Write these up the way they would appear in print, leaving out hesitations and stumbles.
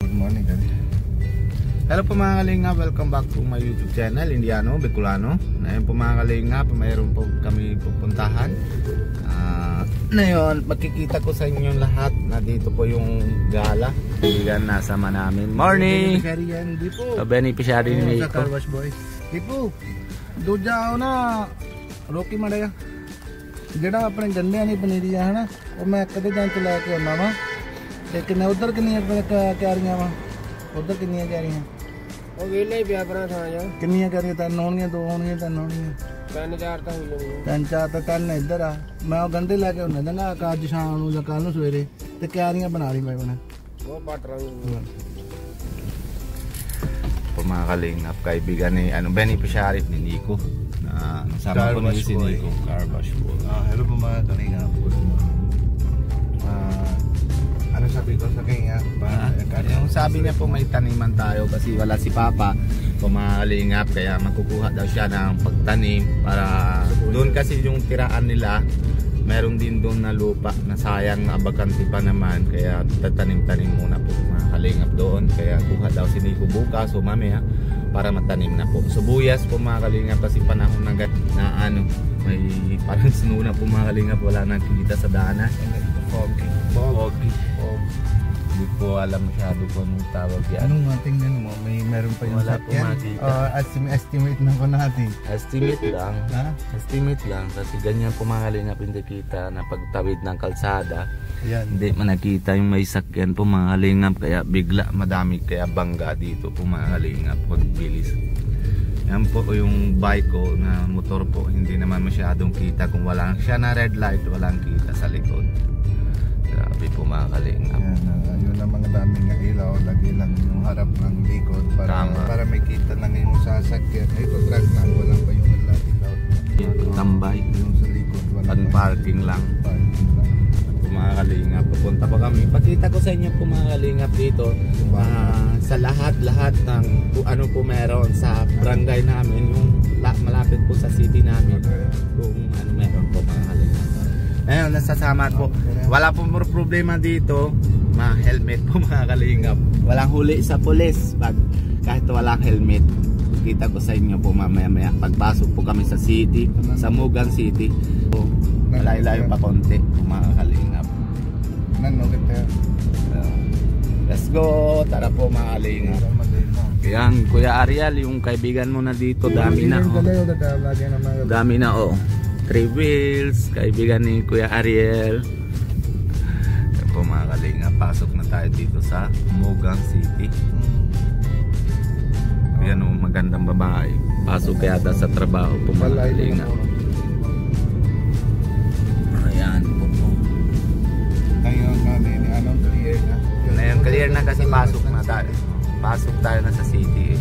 Good morning, Kali. Hello po mga kalinga, welcome back to my YouTube channel, Indiano Bicolano. Ngayon po mga kalinga, mayroon po kami pupuntahan. Ngayon, makikita ko sa inyo lahat na dito po yung gala. Kaibigan nasama namin. Morning! Beneficiary ni Nico. Car wash boy. Ipo, do जाओ ना रोकी मड़ेगा जेड़ा अपने गन्ने नहीं पनीरी है ना वो मैं कदे जान चला के आना वा लेकिन उधर कितनी क्या रही हैं उधर कितनी क्या रही हैं वो वेले पिया परा था यार कितनी क्या रही तीन होनियां दो होनियां तीन होनियां तीन चार तो हुई नहीं तीन चार तो तीन इधर आ मैं गंढे लेके आना चंगा अज शाम नूं जां कल नूं सवेरे ते क्यारियां बना रही मैं बना वो पट रहा Po mga kalingap, kaibigan ni beneficiary ni Nico. Nasama ko ni si Nico, car wash boy. Hello po mga kalingap. Ano sabi ko sa kanya? Yung sabi niya po may taniman tayo kasi wala si Papa. Po mga kalingap, kaya makukuha daw siya ng pagtanim para doon kasi yung tiraan nila. Meron din doon na lupa na sayang na bakante pa naman, kaya tatanim-tanim muna po mga kalingap doon. Kaya kuha daw si Nico bukas o mamaya para matanim na po. Subuyas po mga kalingap kasi panahon na may parang snow na po mga kalingap, wala nang kita sa daanan. Foggy. Hindi ko alam masyado kung anong tawag yan. Anong tingnan mo? Meron pa yung wala sakyan? po makita. Estimate na ko natin. Estimate lang. Ha? Estimate lang kasi ganyan po mga kalingap, hindi kita na pagtawid ng kalsada. Yan. Hindi manakita yung may sakyan po mga kalingap, kaya bigla madami kaya bangga dito po mga kalingap pagbilis. Yan po yung bike ko na motor po, hindi naman masyadong kita kung walang siya na red light, walang kita sa likod. Grabe po mga kalingap. Yan, yun ang mga daming ilaw, lagi lang yung harap ng likod para may kita lang yung sasakyan. Ito truck lang, walang pa yung ilaw. Tambay. Yung sa likod, walang Parking lang. parking lang. Po mga kalingap, pupunta pa kami. Pakita ko sa inyo po mga kalingap dito sa lahat ng ano po meron sa barangay namin, yung malapit po sa city namin, kung ano meron po mga kalingap. Ayun, nasasama po. Wala po more problema dito. Mga helmet po mga kalingap. Walang huli sa pulis kahit walang helmet. Kita ko sa inyo po mamaya pagpasok po kami sa city, sa Mugan City. Malayo-layo pa konti mga kalingap. Let's go. Tara po mga kalingap. Yan, Kuya Ariel, yung kaibigan mo na dito, dami na oh. Dami na oh. 3 wheels, kaibigan ni Kuya Ariel. Yan po mga kalingap, pasok na tayo dito sa Mugan City. Yan o, magandang babae. Pasok kaya sa trabaho po mga kalingap. Ayan po po. Ngayon anong clear na? Ngayon clear na kasi pasok na tayo. Pasok tayo na sa city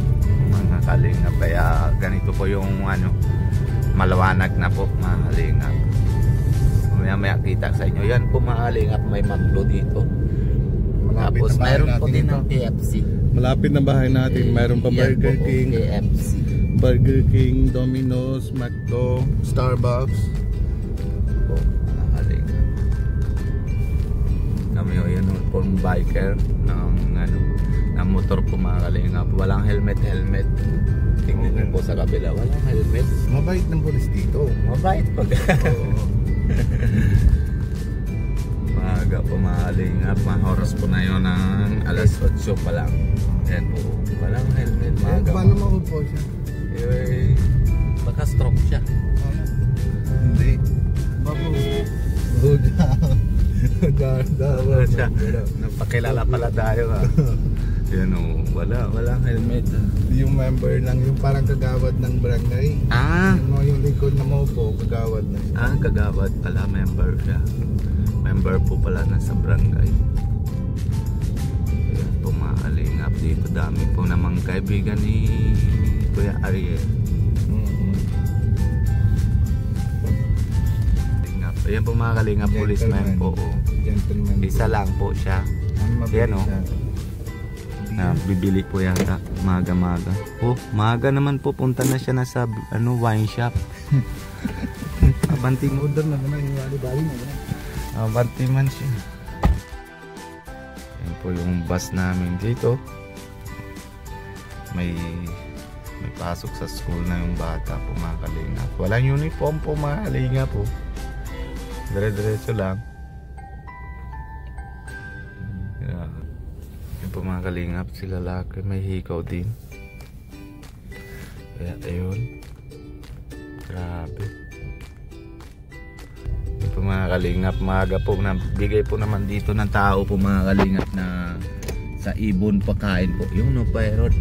mga kalingap. Kaya ganito po yung malawanag na po mga kalingap. Maya kita sa inyo. Yan po mga kalingap, may McDo dito. Tapos mayroon po din ng KFC. Malapit na bahay natin, mayroon pa Burger King, KFC. Burger King, Domino's, McDo, Starbucks. Po mga kalingap. Kami yan po yung biker ng motor po mga kalingap. Walang helmet. Tingnan po sa kabila, walang helmet. Mabait ng pulis dito. Mabait pag maaga po mga kalingap. Oras po na yun ng alas 8 pa lang. Ayan po, walang helmet. Paano mo po siya? Baka stroke siya. Hindi. Bago. Siya. Napakilala pala tayo ha. Yan o, walang helmet. Yung member lang, yung parang kagawad ng barangay. Yung likod na mo po, kagawad na siya. Kagawad pala, member siya. Member po pala na sa barangay. Ayan po mga kalingap, dito dami po namang kaibigan ni Kuya Ariel. Ayan po mga kalingap, policeman po. Gentleman. Isa lang po siya. Ayan o. Bibili po yata maga-maga. Maga naman po, punta na siya na sa wine shop. Abanting order na naman yung bali na. Abanting man siya. Ayan po po yung bus namin dito. May pasok sa school na yung bata po mga kalingap. Walang uniform po mga kalingap po. Dire-diretso lang. Yung po mga kalingap, sila lalaki may hikaw din. Kaya ayun. Grabe. Yung po mga kalingap, maaga po na bigay po naman dito ng tao po mga kalingap na sa ibon pagkain po. Yung no Pairot.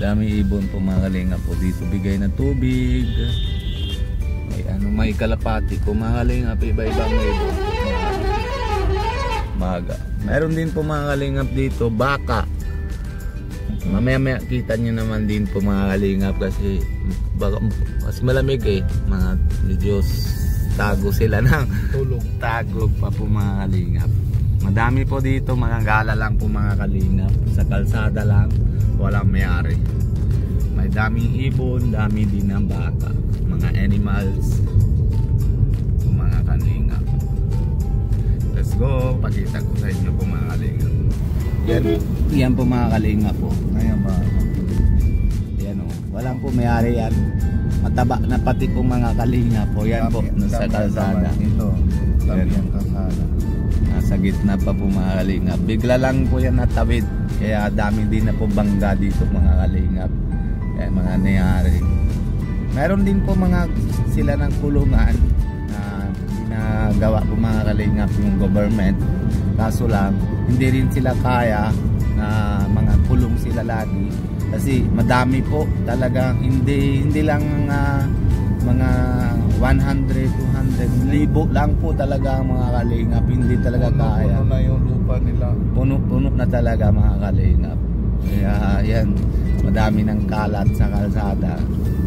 Dami ibon po mga kalingap po dito. Bigay na tubig. May kalapati po mga kalingap, iba-ibang ibon. Maga. Meron din po mga kalingap dito baka. Mamaya kita nyo naman din po mga kalingap kasi malamig mga medyo tago sila ng tagog pa po mga kalingap. Madami po dito, mga gala lang po mga kalingap. Sa kalsada lang, walang mayari. May daming ibon, dami din ng baka, mga animals, mga kalingap. Let's go, pakita ko sa inyo po mga kalingap. Yan po mga kalingap po. Ayan ba? Yan o, walang po mayari yan. Mataba na pati po mga kalingap po. Yan po, sa kalsada. Ito, dami ang kalsada. Nasa gitna pa po mga kalingap. Bigla lang po yan natawid. Kaya dami din na po bangga dito mga kalingap. Kaya mga nangyari. Meron din po mga sila ng kulungan na ginagawa po mga kalingap yung government. Kaso lang, hindi rin sila kaya na mga kulong sila lagi. Kasi madami po talaga. Hindi lang mga 100, 200, libo lang po talaga mga kalingap. Hindi talaga kaya. Puno na yung lupa nila. Puno na talaga mga kalingap. Kaya yan, madami ng kalat sa kalsada.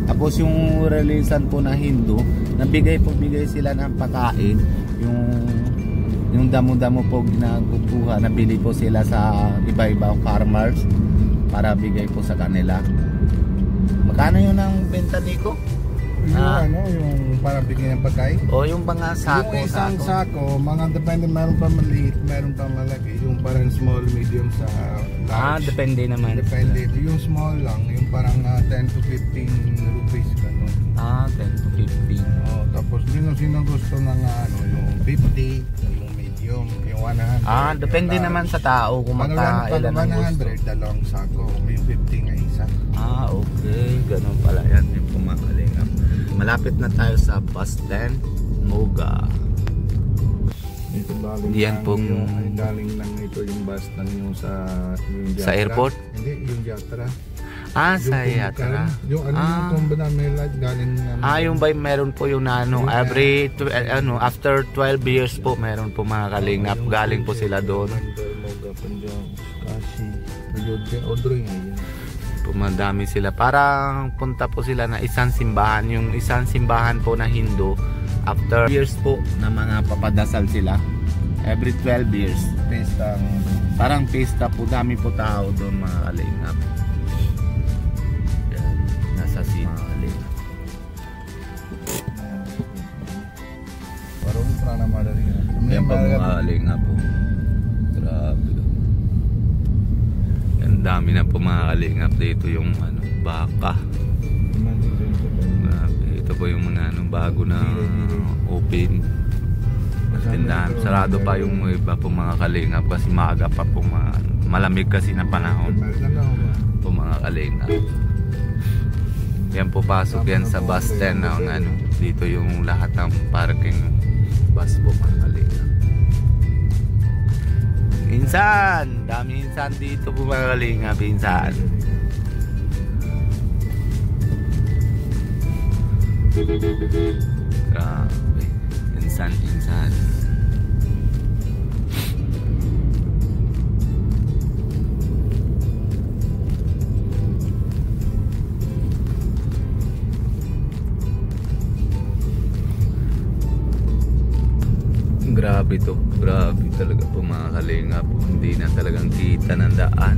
Tapos yung relisan po na Hindu, bigay sila ng pagkain. Yung damo-damo po ginagawa, nabili po sila sa iba-ibang farmers para bigay po sa kanila. Magkano yun ang benta niko? Yung para bigyan ng pagkain. O yung mga sako. Yung isang sako, mga depende, meron pa maliit, meron pa malaki. Yung parang small, medium sa large. Depende naman. Depende. Yung small lang, yung parang 10 to 15 rupees ganun. 10 to 15. Tapos sino gusto ng yung 50, yung medium, yung 100. Depende naman sa tao kung magkailan ang gusto. 100, dalawang sako. May 50 nga isa. Okay. Ganun pala yan yung pumakalingap. Malapit na tayo sa bus stand, Moga. Ito yan pong galing lang ito yung bus ng yung sa airport? Hindi, yung Yatra. Sa Yatra. Yung yung tumba na may light galing yung by meron po yung every after 12 years po meron po mga kalingap. Galing po sila doon. Moga, Punjab, Kashi, Ayodhya, Odroy ngayon. Madami sila. Parang punta po sila na isang simbahan. Yung isang simbahan po na Hindu, after years po na mga papadasal sila. Every 12 years. Parang pista po. Dami po tao doon mga kalingap. Yan. Nasa mga kalingap. Parang prana madali. Yan po mga kalingap po. Grabe. Ang dami na po mga kalingap dito yung baka. Ito po yung mga bago na open tindahan. Sarado pa yung iba po mga kalingap kasi maaga pa po malamig kasi na panahon po mga kalingap. Yan po pasok yan sa bus stand na dito yung lahat ng parking bus po mga kalingap. Insan! Dami insan dito po mga kalingap. Insan. Grabe. Insan. Grabe to, grabe talaga po mga kalingap. Hindi na talagang kita ng daan.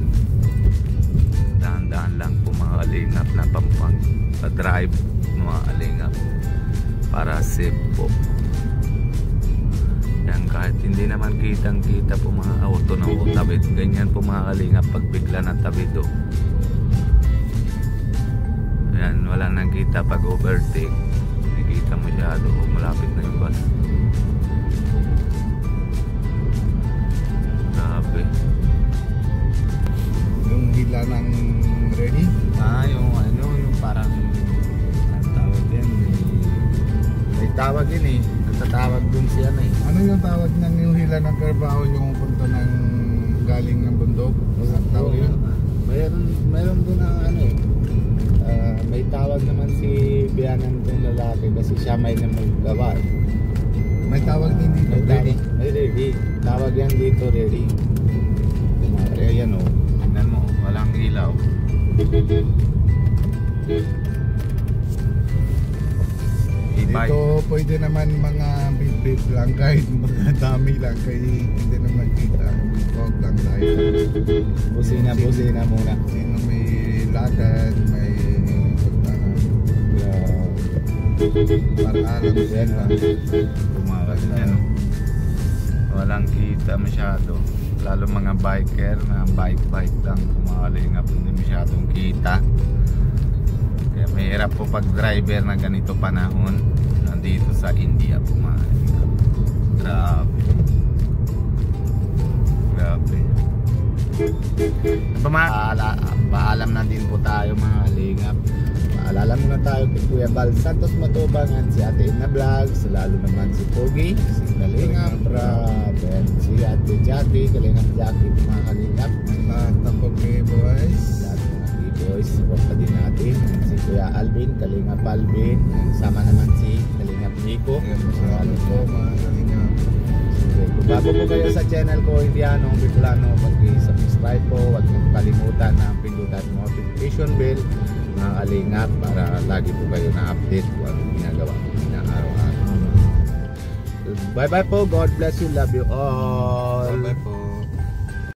Dahan-dahan lang po mga kalingap na pag-drive mga kalingap para safe po. Yan, kahit hindi naman kitang kita po mga auto na tabid. Ganyan po mga kalingap pag bigla na tabid o. Yan, wala nang kita pag overtake. Nakikita masyado o malapit na yung bus. Grabe. Yung hila ng ready. Yung ano, yung parang ang tawag yan, may tawag yun eh. Natatawag dun siya na eh. Ano yung tawag ng yung hila ng Carabao yung punta ng galing ng bundok? Ang tawag yun? Meron dun ang ano eh. May tawag naman si biyanan ng lalaki kasi siya may naman gawa eh. May tawag din dito, ready. May ready. Tawag yan dito, ready. Ayan o. Tingnan mo, walang ilaw. E-bike. Dito pwede naman mga big lang kahit mga dami lang kahit hindi naman kita. Huwag lang tayo. Busina muna. Sino may lakad, may puntahan. Para alam Yan sila. Tumakas yan o. Walang kita masyado. Lalo mga biker na bike lang kumakalingap, hindi masyadong kita. Kaya mahirap po pag driver na ganito panahon nandito sa India kumakalingap. Grabe. Paalam na din po tayo mga kalingap. Paalala muna tayo kay Kuya Bal Santos Matubang at si Ate Edna Vlogs, lalo naman si Pogi, si Kalingap Rab, si Ate Jackie, Kalingap Jackie, mga kalingap. Lahat ng boys. Lahat ng mga boys, support pa din natin. Si Kuya Alvin, Kalingap Alvin, sama naman si Kalingap Nico. Ayan, masyado po mga kalingap. Kung bago po kayo sa channel ko, Indiano, Bicolano, mag-subscribe po, huwag niyong kalimutan na pindutan notification bell mga kalingap para lagi po kayo na-update kung anong ginagawa ko na araw-araw. Bye bye po, God bless you, love you all.